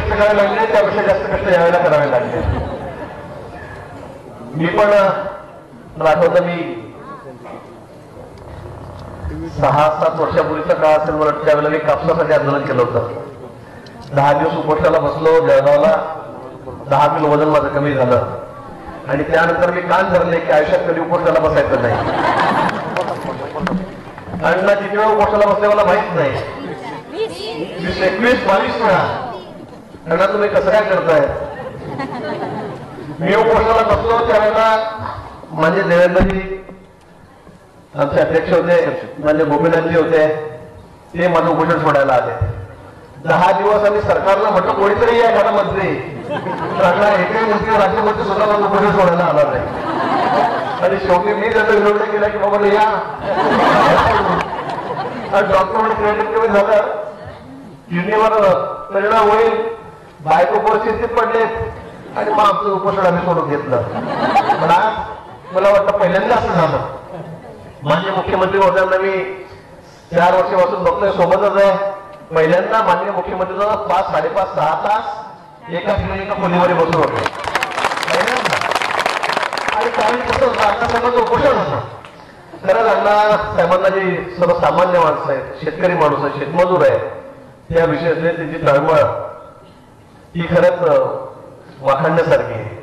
कष्ट करावे लागले त्यापेक्षा जास्त कष्ट यावेळेला करावे लागले. मी पण मला आठवतं मी 6-7 वर्षापूर्वीचा काळ असेल मला त्यावेळेला मी कापसासाठी आंदोलन केलं होतं. 10 दिवस उपोषणाला बसलो जळगावला. 10 किलो वजन माझं कमी झालं आणि त्यानंतर मी कान धरले की आयुष्यात कधी उपोषणाला बसायचं नाही. अण्णा किती वेळा उपोषणाला बसले मला माहित नाही. 21-22 वेळा. अण्णा तुम्ही कसं काय करताय? मी उपोषणाला बसलो त्यावेळेला माझे देवेंद्रजी आमचे अध्यक्ष होते, माझे गोपीनाथजी होते, ते माझं उपोषण सोडायला आले. 10 दिवस आम्ही सरकारला म्हटलं कोणीतरी या एखादा मंत्री, एकही मंत्री राज्यमंत्री सुद्धा माझं उपोषण सोडायला आला नाही. आणि शेवटी मी त्याचा विरोध केला की बाबा या डॉक्टर क्रेडिट कमी झालं, किडनीवर परिणाम होईल, बायको परिस्थितीत पडलेत आणि मग आमचं उपोषण आम्ही सोडून घेतलं. पण आज मला वाटतं पहिल्यांदा असं झालं. माननीय मुख्यमंत्री महोदयांना मी 4 वर्षापासून बघतोय, सोबतच आहे. पहिल्यांदा माननीय मुख्यमंत्री 5-5.5-6 तास एका खोलीमध्ये बसून होते आणि त्यावेळी कसं होतं अण्णा साहेबांचं उपोषण होतं. खरंच अण्णा साहेबांना जी सर्वसामान्य माणसं आहेत, शेतकरी माणूस आहे, शेतमजूर आहे, त्या विषयातली त्यांची तळमळ ही खरंच वाखाणण्यासारखी आहे.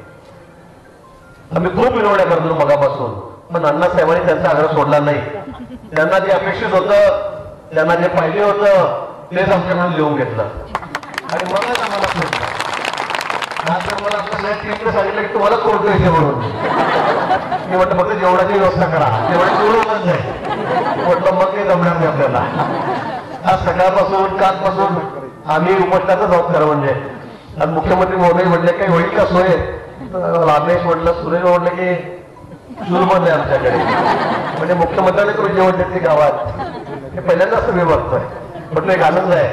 आम्ही खूप विनवण्या करतो मगापासून, पण अण्णा साहेबांनी त्यांचा आग्रह सोडला नाही. त्यांना जे अपेक्षित होतं, त्यांना जे पाहिजे होतं तेच आमच्याकडून लिहून घेतलं आणि मगच आम्हाला सोडलं. तर मला आपल्या टीमने सांगितलं की तुम्हाला कोणतं येते म्हणून. मी म्हटलं फक्त जेवणाची व्यवस्था करा, तेवढे दूरच नाही म्हटलं, मग ते जमणार नाही आपल्याला. आज सकाळपासून कालपासून आम्ही उपोषणाचं जाऊ खरं म्हणजे. आज मुख्यमंत्री महोदय म्हटले काही होईल का सोय? रामेश म्हटलं, सुरेश म्हटलं की सुरबंद आहे आमच्याकडे. म्हणजे मुख्यमंत्र्यांनी करून जेवण देते गावात, हे पहिल्यांदाच तुम्ही बघतोय. म्हटलं एक आनंद आहे.